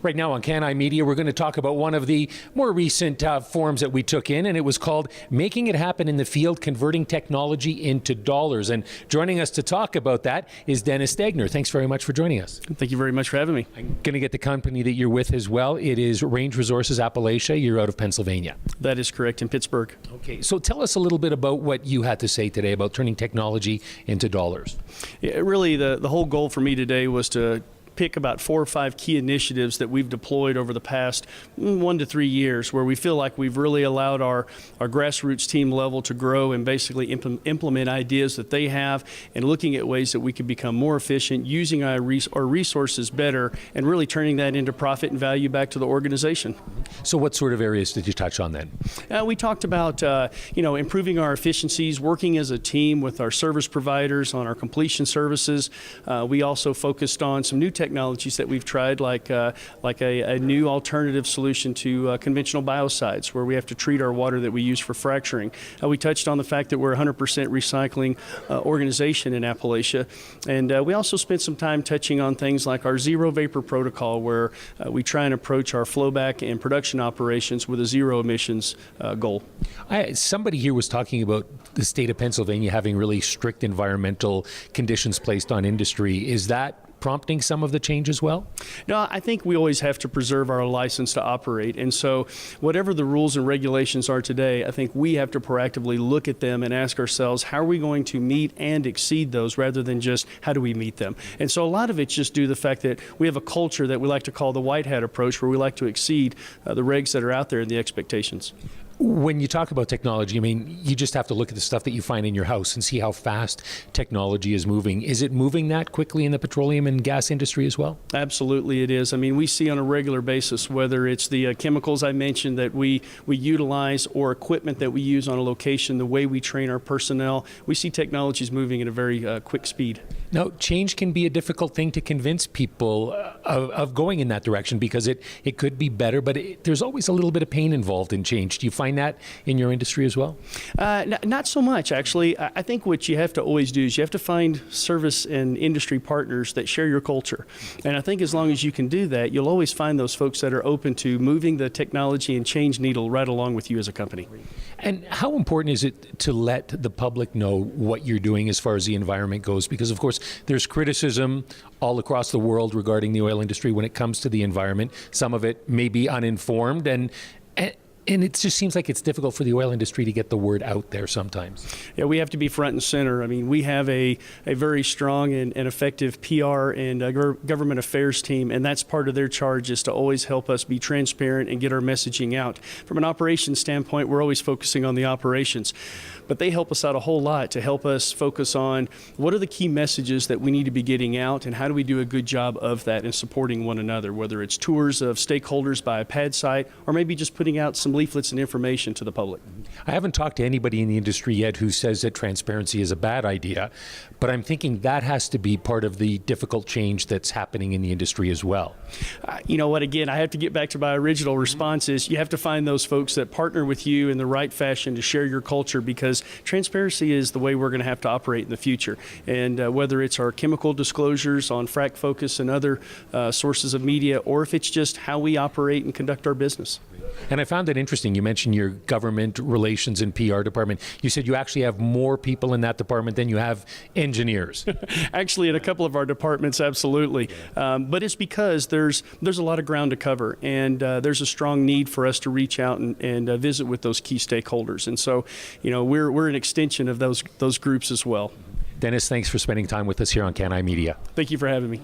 Right now on Can I Media, we're going to talk about one of the more recent forms that we took in, and it was called Making It Happen in the Field, Converting Technology into Dollars. And joining us to talk about that is Dennis Degner. Thanks very much for joining us. Thank you very much for having me. I'm going to get the company that you're with as well. It is Range Resources Appalachia. You're out of Pennsylvania. That is correct, in Pittsburgh. Okay, so tell us a little bit about what you had to say today about turning technology into dollars. Yeah, really, the whole goal for me today was to pick about 4 or 5 key initiatives that we've deployed over the past 1 to 3 years, where we feel like we've really allowed our grassroots team level to grow and basically implement ideas that they have, and looking at ways that we can become more efficient, using our resources better, and really turning that into profit and value back to the organization. So what sort of areas did you touch on then? We talked about improving our efficiencies, working as a team with our service providers on our completion services. We also focused on some new technologies that we've tried, like a new alternative solution to conventional biocides, where we have to treat our water that we use for fracturing. We touched on the fact that we're a 100% recycling organization in Appalachia, and we also spent some time touching on things like our zero vapor protocol, where we try and approach our flowback and production operations with a zero emissions goal. Somebody here was talking about the state of Pennsylvania having really strict environmental conditions placed on industry. Is that prompting some of the change as well? No, I think we always have to preserve our license to operate. And so whatever the rules and regulations are today, I think we have to proactively look at them and ask ourselves, how are we going to meet and exceed those, rather than just how do we meet them? And so a lot of it's just due to the fact that we have a culture that we like to call the white hat approach, where we like to exceed the regs that are out there and the expectations. When you talk about technology, I mean, you just have to look at the stuff that you find in your house and see how fast technology is moving. Is it moving that quickly in the petroleum and gas industry as well? Absolutely it is. I mean, we see on a regular basis, whether it's the chemicals I mentioned that we utilize, or equipment that we use on a location, the way we train our personnel, we see technologies moving at a very quick speed. Now, change can be a difficult thing to convince people of going in that direction, because it could be better, but there's always a little bit of pain involved in change. Do you find that in your industry as well? Not so much, actually. I think what you have to always do is you have to find service and industry partners that share your culture. And I think as long as you can do that, you'll always find those folks that are open to moving the technology and change needle right along with you as a company. And how important is it to let the public know what you're doing as far as the environment goes? Because, of course, there's criticism all across the world regarding the oil industry when it comes to the environment. Some of it may be uninformed, and it just seems like it's difficult for the oil industry to get the word out there sometimes. Yeah, we have to be front and center. I mean, we have a very strong and effective PR and government affairs team, and that's part of their charge, is to always help us be transparent and get our messaging out. From an operations standpoint, we're always focusing on the operations, but they help us out a whole lot to help us focus on what are the key messages that we need to be getting out, and how do we do a good job of that and supporting one another, whether it's tours of stakeholders by a pad site, or maybe just putting out some leaflets and information to the public. I haven't talked to anybody in the industry yet who says that transparency is a bad idea, but I'm thinking that has to be part of the difficult change that's happening in the industry as well. You know what, again, I have to get back to my original response is you have to find those folks that partner with you in the right fashion to share your culture, because transparency is the way we're going to have to operate in the future. And whether it's our chemical disclosures on Frac Focus and other sources of media, or if it's just how we operate and conduct our business. And I found it interesting. You mentioned your government relations and PR department. You said you actually have more people in that department than you have engineers. Actually, in a couple of our departments, absolutely. But it's because there's a lot of ground to cover, and there's a strong need for us to reach out and visit with those key stakeholders. And so, we're an extension of those groups as well. Dennis, thanks for spending time with us here on Can I Media. Thank you for having me.